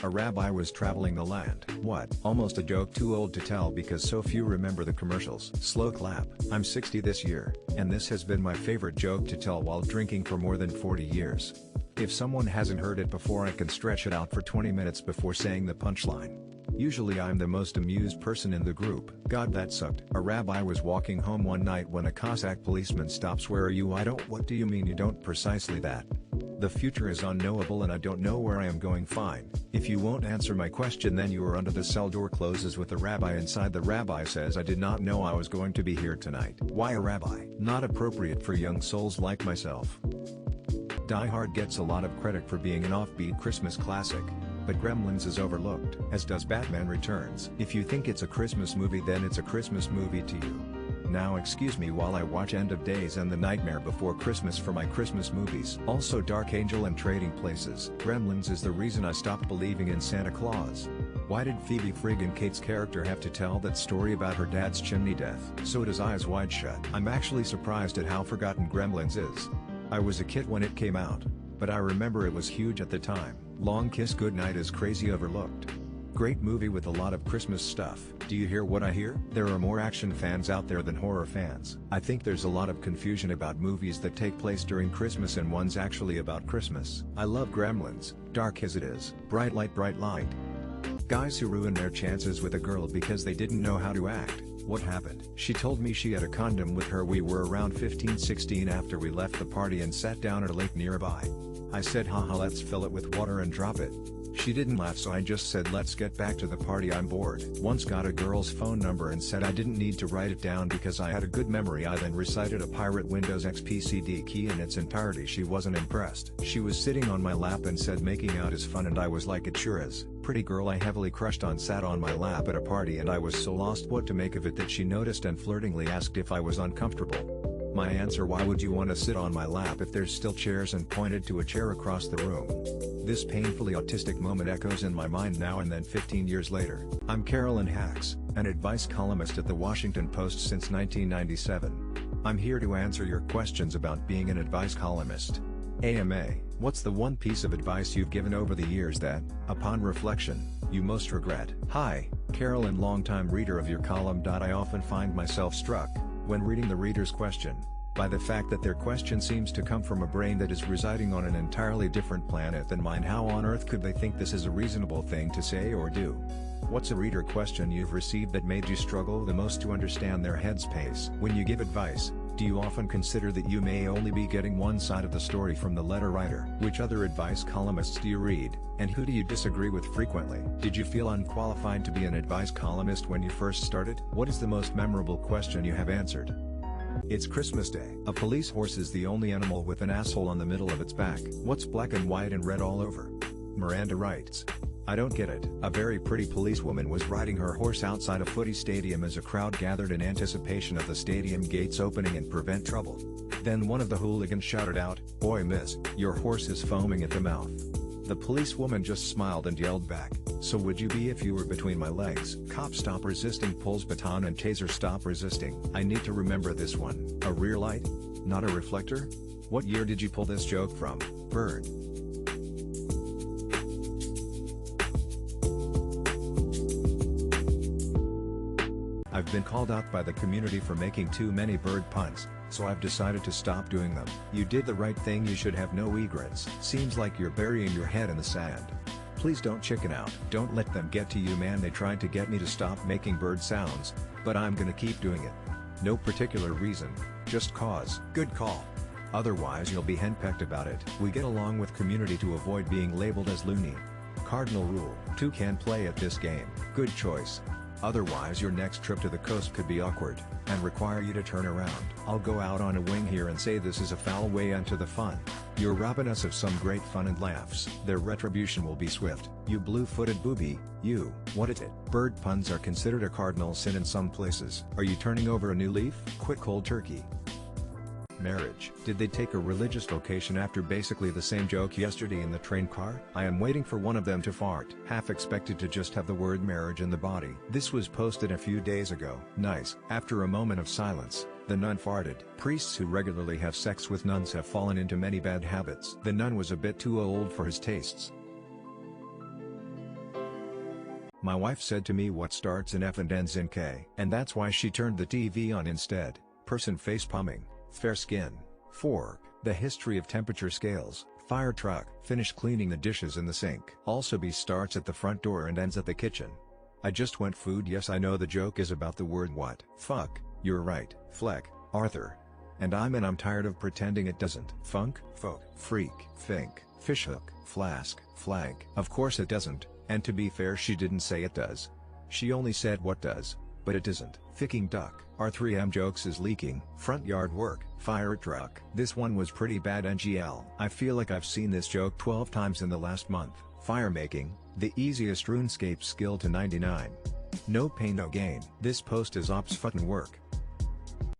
A rabbi was traveling the land. What? Almost a joke too old to tell because so few remember the commercials. Slow clap. I'm 60 this year, and this has been my favorite joke to tell while drinking for more than 40 years. If someone hasn't heard it before, I can stretch it out for 20 minutes before saying the punchline. Usually I'm the most amused person in the group. God, that sucked. A rabbi was walking home one night when a Cossack policeman stops. Where are you? I don't. What do you mean you don't? Precisely that. The future is unknowable and I don't know where I am going. Fine. If you won't answer my question, then you are under the cell. Door closes with the rabbi inside. The rabbi says, I did not know I was going to be here tonight. Why a rabbi? Not appropriate for young souls like myself. Die Hard gets a lot of credit for being an offbeat Christmas classic, but Gremlins is overlooked, as does Batman Returns. If you think it's a Christmas movie, then it's a Christmas movie to you. Now excuse me while I watch End of Days and The Nightmare Before Christmas for my Christmas movies. Also Dark Angel and Trading Places. Gremlins is the reason I stopped believing in Santa Claus. Why did Phoebe friggin' Kate's character have to tell that story about her dad's chimney death? So does Eyes Wide Shut. I'm actually surprised at how forgotten Gremlins is. I was a kid when it came out, but I remember it was huge at the time. Long Kiss Goodnight is crazy overlooked. Great movie with a lot of Christmas stuff. Do you hear what I hear? There are more action fans out there than horror fans. I think there's a lot of confusion about movies that take place during Christmas and one's actually about Christmas. I love Gremlins, dark as it is. Bright light, bright light. Guys who ruin their chances with a girl because they didn't know how to act. What happened? She told me she had a condom with her. We were around 15-16 after we left the party and sat down at a lake nearby. I said, haha, let's fill it with water and drop it. She didn't laugh, so I just said, let's get back to the party, I'm bored. Once got a girl's phone number and said I didn't need to write it down because I had a good memory. I then recited a pirate Windows XP CD key in its entirety. She wasn't impressed. She was sitting on my lap and said making out is fun, and I was like, it sure is. Pretty girl I heavily crushed on sat on my lap at a party and I was so lost what to make of it that she noticed and flirtingly asked if I was uncomfortable. My answer, why would you want to sit on my lap if there's still chairs, and pointed to a chair across the room. This painfully autistic moment echoes in my mind now and then 15 years later. I'm Carolyn Hacks, an advice columnist at the Washington Post since 1997. I'm here to answer your questions about being an advice columnist. AMA, what's the one piece of advice you've given over the years that, upon reflection, you most regret? Hi, Carolyn, longtime reader of your column. I often find myself struck, when reading the reader's question, by the fact that their question seems to come from a brain that is residing on an entirely different planet than mine. How on earth could they think this is a reasonable thing to say or do? What's a reader question you've received that made you struggle the most to understand their headspace? When you give advice, do you often consider that you may only be getting one side of the story from the letter writer? Which other advice columnists do you read, and who do you disagree with frequently? Did you feel unqualified to be an advice columnist when you first started? What is the most memorable question you have answered? It's Christmas Day. A police horse is the only animal with an asshole on the middle of its back. What's black and white and red all over? Miranda writes. I don't get it. A very pretty policewoman was riding her horse outside a footy stadium as a crowd gathered in anticipation of the stadium gates opening and prevent trouble. Then one of the hooligans shouted out, "Oi miss, your horse is foaming at the mouth." The policewoman just smiled and yelled back, "So would you be if you were between my legs?" Cop stop resisting pulls baton and taser stop resisting. I need to remember this one. A rear light? Not a reflector? What year did you pull this joke from? Bird. I've been called out by the community for making too many bird puns, so I've decided to stop doing them. You did the right thing. You should have no egrets. Seems like you're burying your head in the sand. Please don't chicken out. Don't let them get to you, man. They tried to get me to stop making bird sounds, but I'm gonna keep doing it. No particular reason, just cause. Good call. Otherwise you'll be henpecked about it. We get along with community to avoid being labeled as loony. Cardinal rule. 2 can play at this game. Good choice. Otherwise your next trip to the coast could be awkward, and require you to turn around. I'll go out on a wing here and say this is a foul way into the fun. You're robbing us of some great fun and laughs. Their retribution will be swift. You blue-footed booby, you. What is it? Bird puns are considered a cardinal sin in some places. Are you turning over a new leaf? Quit cold turkey. Marriage. Did they take a religious vocation after basically the same joke yesterday in the train car? I am waiting for one of them to fart. Half expected to just have the word marriage in the body. This was posted a few days ago. Nice. After a moment of silence, the nun farted. Priests who regularly have sex with nuns have fallen into many bad habits. The nun was a bit too old for his tastes. My wife said to me what starts in F and ends in K, and that's why she turned the TV on instead. Person face palming, fair skin, fork, the history of temperature scales, fire truck, finish cleaning the dishes in the sink. Also B starts at the front door and ends at the kitchen. I just went food. Yes, I know the joke is about the word what. Fuck, you're right, Fleck, Arthur. And I'm tired of pretending it doesn't. Funk, folk, freak, fink, fishhook, flask, flag. Of course it doesn't, and to be fair she didn't say it does. She only said what does, but it isn't. Ficking duck, R3M jokes is leaking. Front yard work, fire truck. This one was pretty bad NGL. I feel like I've seen this joke 12 times in the last month. Fire making, the easiest RuneScape skill to 99. No pain no gain. This post is ops fucking work.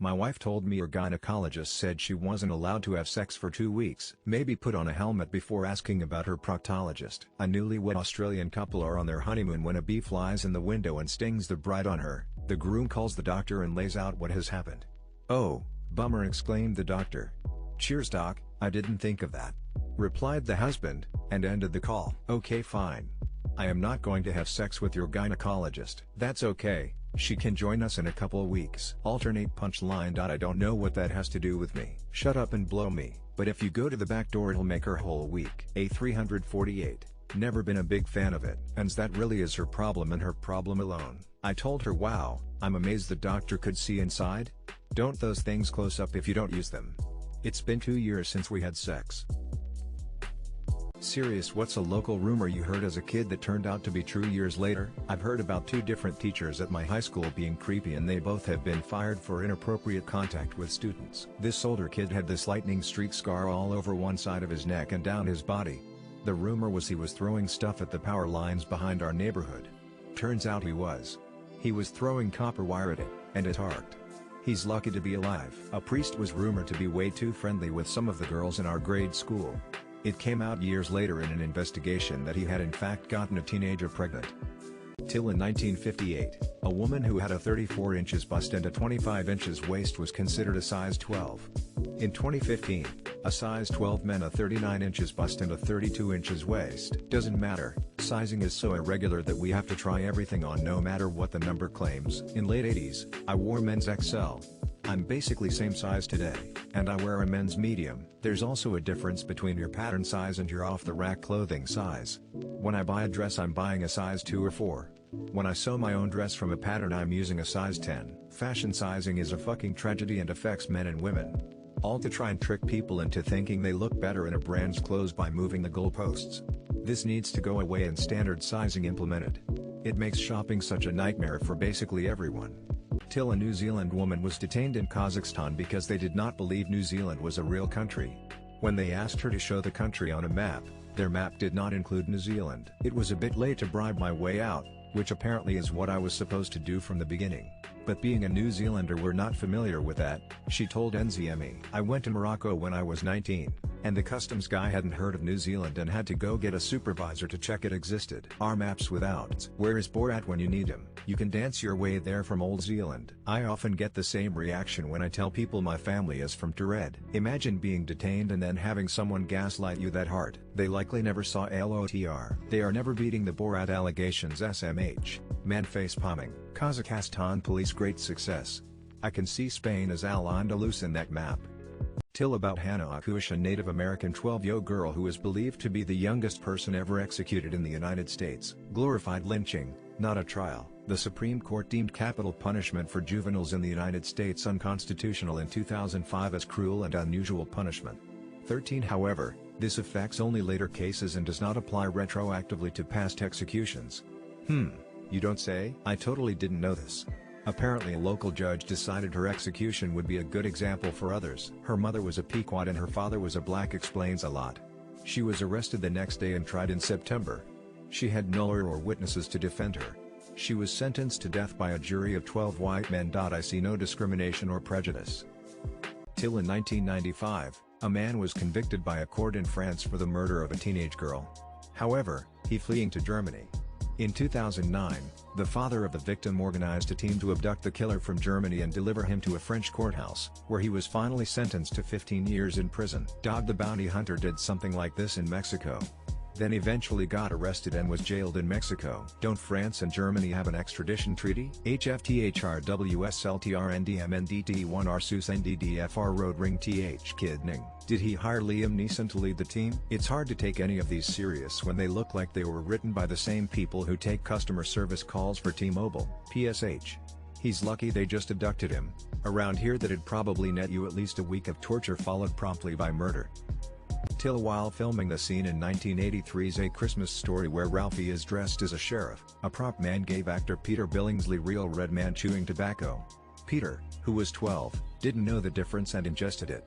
My wife told me her gynecologist said she wasn't allowed to have sex for 2 weeks. Maybe put on a helmet before asking about her proctologist. A newlywed Australian couple are on their honeymoon when a bee flies in the window and stings the bride on her. The groom calls the doctor and lays out what has happened. "Oh, bummer," exclaimed the doctor. "Cheers doc, I didn't think of that," replied the husband, and ended the call. "Okay fine. I am not going to have sex with your gynecologist." "That's okay. She can join us in a couple weeks." Alternate punchline. "I don't know what that has to do with me." "Shut up and blow me, but if you go to the back door it'll make her whole week." A348, never been a big fan of it. And that really is her problem and her problem alone. I told her wow, I'm amazed the doctor could see inside. Don't those things close up if you don't use them. It's been 2 years since we had sex. Serious. What's a local rumor you heard as a kid that turned out to be true years later? I've heard about 2 different teachers at my high school being creepy and they both have been fired for inappropriate contact with students. This older kid had this lightning streak scar all over one side of his neck and down his body. The rumor was he was throwing stuff at the power lines behind our neighborhood. Turns out he was. He was throwing copper wire at it, and it arced. He's lucky to be alive. A priest was rumored to be way too friendly with some of the girls in our grade school. It came out years later in an investigation that he had in fact gotten a teenager pregnant. Till in 1958, a woman who had a 34 inches bust and a 25 inches waist was considered a size 12. In 2015, a size 12 meant a 39 inches bust and a 32 inches waist. Doesn't matter, sizing is so irregular that we have to try everything on no matter what the number claims. In late 80s, I wore men's XL. I'm basically same size today, and I wear a men's medium. There's also a difference between your pattern size and your off-the-rack clothing size. When I buy a dress I'm buying a size 2 or 4. When I sew my own dress from a pattern I'm using a size 10. Fashion sizing is a fucking tragedy and affects men and women. All to try and trick people into thinking they look better in a brand's clothes by moving the goalposts. This needs to go away and standard sizing implemented. It makes shopping such a nightmare for basically everyone. Till a New Zealand woman was detained in Kazakhstan because they did not believe New Zealand was a real country. When they asked her to show the country on a map, their map did not include New Zealand. It was a bit late to bribe my way out, which apparently is what I was supposed to do from the beginning. But being a New Zealander we're not familiar with that, she told NZME. I went to Morocco when I was 19, and the customs guy hadn't heard of New Zealand and had to go get a supervisor to check it existed. Our maps without. Where is Borat when you need him? You can dance your way there from Old Zealand. I often get the same reaction when I tell people my family is from Tured. Imagine being detained and then having someone gaslight you that hard. They likely never saw LOTR. They are never beating the Borat allegations. SMH. Man face palming. Kazakhstan police great success. I can see Spain as Al-Andalus in that map. Till about Hannah Akush, a Native American 12-year-old girl who is believed to be the youngest person ever executed in the United States. Glorified lynching, not a trial. The Supreme Court deemed capital punishment for juveniles in the United States unconstitutional in 2005 as cruel and unusual punishment. 13 However, this affects only later cases and does not apply retroactively to past executions. You don't say? I totally didn't know this. Apparently a local judge decided her execution would be a good example for others. Her mother was a Pequot and her father was a black. Explains a lot. She was arrested the next day and tried in September. She had no lawyer or witnesses to defend her. She was sentenced to death by a jury of 12 white men. I see no discrimination or prejudice. Till in 1995, a man was convicted by a court in France for the murder of a teenage girl. However, he fleeing to Germany. In 2009, the father of the victim organized a team to abduct the killer from Germany and deliver him to a French courthouse, where he was finally sentenced to 15 years in prison. Dog the Bounty Hunter did something like this in Mexico. then eventually got arrested and was jailed in Mexico. Don't France and Germany have an extradition treaty? HFTHRWSLTRNDMNDT1R SUS NDDFR Road Ring TH Kidning. Did he hire Liam Neeson to lead the team? It's hard to take any of these serious when they look like they were written by the same people who take customer service calls for T-Mobile. PSH. He's lucky they just abducted him. Around here that'd probably net you at least a week of torture followed promptly by murder. Till while filming the scene in 1983's A Christmas Story where Ralphie is dressed as a sheriff, a prop man gave actor Peter Billingsley real red man chewing tobacco. Peter, who was 12, didn't know the difference and ingested it.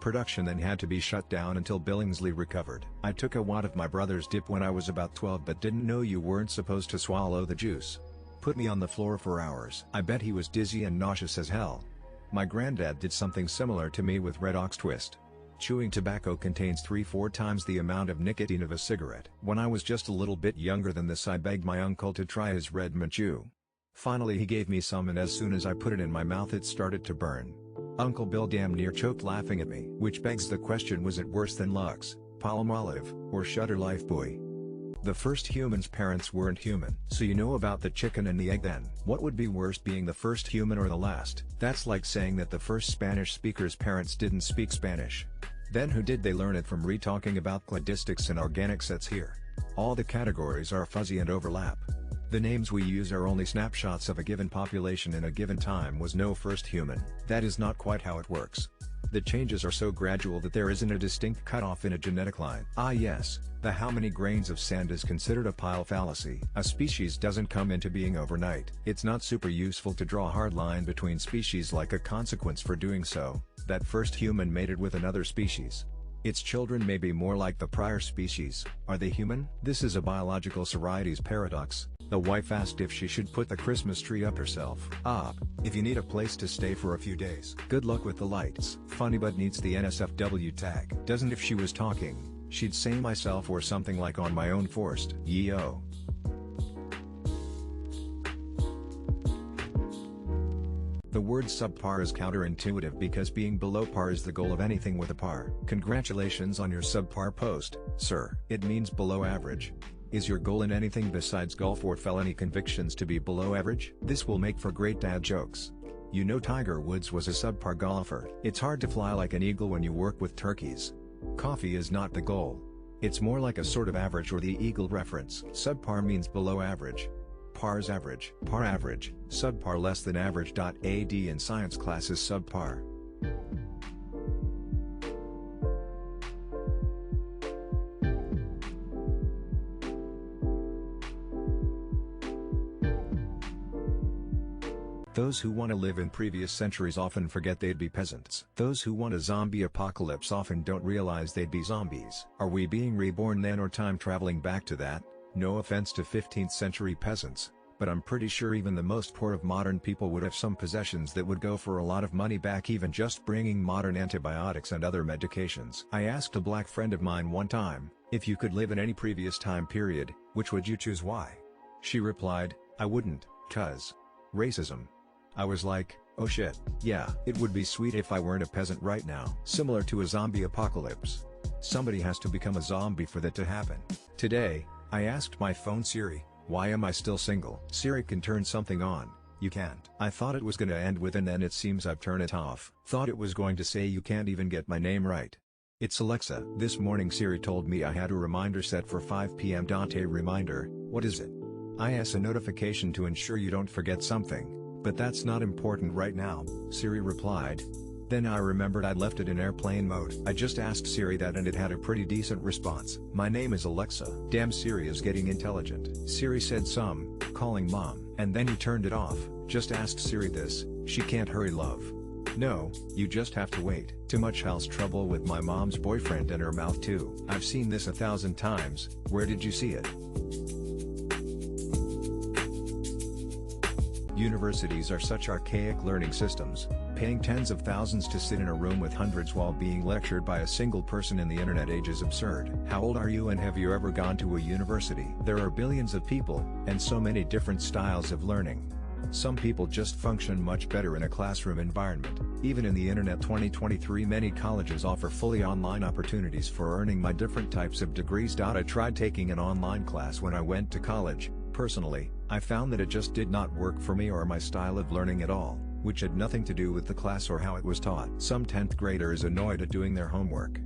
Production then had to be shut down until Billingsley recovered. I took a wad of my brother's dip when I was about 12 but didn't know you weren't supposed to swallow the juice. Put me on the floor for hours. I bet he was dizzy and nauseous as hell. My granddad did something similar to me with Red Ox Twist. Chewing tobacco contains 3-4 times the amount of nicotine of a cigarette. When I was just a little bit younger than this I begged my uncle to try his Red Man chew. Finally he gave me some and as soon as I put it in my mouth it started to burn. Uncle Bill damn near choked laughing at me. Which begs the question, was it worse than Lux, Palmolive, or Shutter Lifebuoy? The first humans' parents weren't human. So you know about the chicken and the egg then. What would be worse, being the first human or the last? That's like saying that the first Spanish speaker's parents didn't speak Spanish. Then who did they learn it from? Talking about cladistics and organic sets here. All the categories are fuzzy and overlap. The names we use are only snapshots of a given population in a given time. Was no first human. That is not quite how it works. The changes are so gradual that there isn't a distinct cutoff in a genetic line. Ah yes, the how many grains of sand is considered a pile fallacy. A species doesn't come into being overnight. It's not super useful to draw a hard line between species. Like a consequence for doing so, that first human mated with another species. Its children may be more like the prior species. Are they human? This is a biological Sorites paradox. The wife asked if she should put the Christmas tree up herself. If you need a place to stay for a few days. Good luck with the lights. Funny but needs the NSFW tag. Doesn't. If she was talking, she'd say myself or something like on my own forced. Yo. The word subpar is counterintuitive because being below par is the goal of anything with a par. Congratulations on your subpar post, sir. It means below average. Is your goal in anything besides golf or felony convictions to be below average? This will make for great dad jokes. You know Tiger Woods was a subpar golfer. It's hard to fly like an eagle when you work with turkeys. Coffee is not the goal. It's more like a sort of average or the eagle reference. Subpar means below average. Par's average. Par average. Subpar less than average. AD in science class is subpar. Those who want to live in previous centuries often forget they'd be peasants. Those who want a zombie apocalypse often don't realize they'd be zombies. Are we being reborn then or time traveling back to that? No offense to 15th century peasants, but I'm pretty sure even the most poor of modern people would have some possessions that would go for a lot of money back, even just bringing modern antibiotics and other medications. I asked a black friend of mine one time, if you could live in any previous time period, which would you choose? Why? She replied, I wouldn't, 'cause racism. I was like, oh shit, yeah, it would be sweet if I weren't a peasant right now. Similar to a zombie apocalypse. Somebody has to become a zombie for that to happen. Today, I asked my phone Siri, why am I still single? Siri can turn something on, you can't. I thought it was gonna end with and then it seems I've turned it off. Thought it was going to say you can't even get my name right. It's Alexa. This morning Siri told me I had a reminder set for 5 p.m. A reminder, what is it? A notification to ensure you don't forget something. But that's not important right now, Siri replied. Then I remembered I'd left it in airplane mode. I just asked Siri that and it had a pretty decent response. My name is Alexa. Damn, Siri is getting intelligent. Siri said some, calling mom. And then he turned it off. Just asked Siri this, she can't hurry love. No, you just have to wait. Too much house trouble with my mom's boyfriend and her mouth too. I've seen this 1,000 times, where did you see it? Universities are such archaic learning systems, paying tens of thousands to sit in a room with hundreds while being lectured by a single person in the internet age is absurd. How old are you and have you ever gone to a university? There are billions of people, and so many different styles of learning. Some people just function much better in a classroom environment. Even in the internet 2023 many colleges offer fully online opportunities for earning my different types of degrees. I tried taking an online class when I went to college. Personally, I found that it just did not work for me or my style of learning at all, which had nothing to do with the class or how it was taught. Some 10th graders annoyed at doing their homework.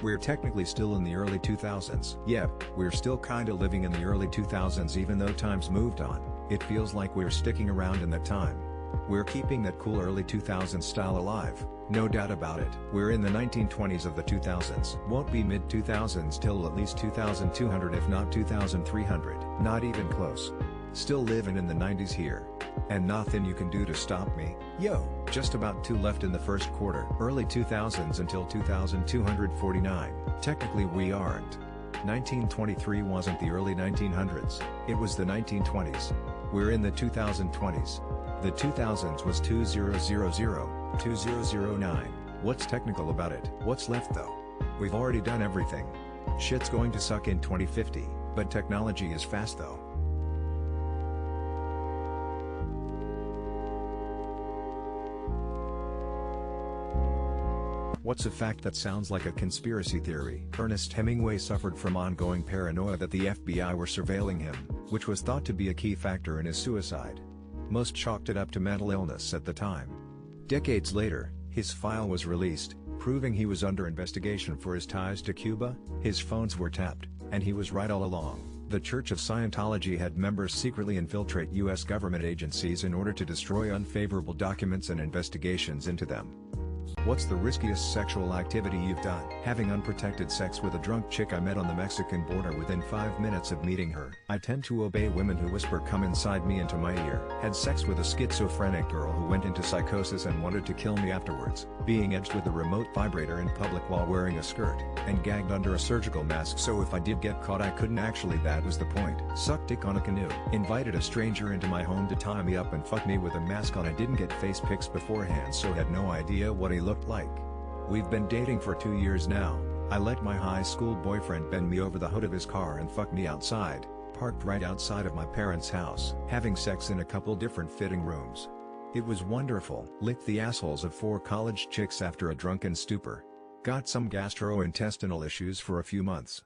We're technically still in the early 2000s. Yep, we're still kinda living in the early 2000s even though times moved on. It feels like we're sticking around in that time. We're keeping that cool early 2000s style alive, no doubt about it. We're in the 1920s of the 2000s. Won't be mid-2000s till at least 2200 if not 2300. Not even close. Still living in the 90s here. And nothing you can do to stop me. Yo, just about 2 left in the first quarter. Early 2000s until 2249. Technically we aren't. 1923 wasn't the early 1900s, it was the 1920s. We're in the 2020s. The 2000s was 2000, 2009. What's technical about it? What's left though? We've already done everything. Shit's going to suck in 2050, but technology is fast though. What's a fact that sounds like a conspiracy theory? Ernest Hemingway suffered from ongoing paranoia that the FBI were surveilling him, which was thought to be a key factor in his suicide. Most chalked it up to mental illness at the time. Decades later, his file was released, proving he was under investigation for his ties to Cuba. His phones were tapped, and he was right all along. The Church of Scientology had members secretly infiltrate U.S. government agencies in order to destroy unfavorable documents and investigations into them. What's the riskiest sexual activity you've done? Having unprotected sex with a drunk chick I met on the Mexican border within 5 minutes of meeting her. I tend to obey women who whisper "come inside me" into my ear. Had sex with a schizophrenic girl who went into psychosis and wanted to kill me afterwards. Being edged with a remote vibrator in public while wearing a skirt, and gagged under a surgical mask so if I did get caught I couldn't actually, that was the point. Sucked dick on a canoe. Invited a stranger into my home to tie me up and fuck me with a mask on. I didn't get face pics beforehand so had no idea what he looked like. We've been dating for 2 years now. I let my high school boyfriend bend me over the hood of his car and fuck me outside, parked right outside of my parents' house. Having sex in a couple different fitting rooms. It was wonderful. Licked the assholes of 4 college chicks after a drunken stupor. Got some gastrointestinal issues for a few months.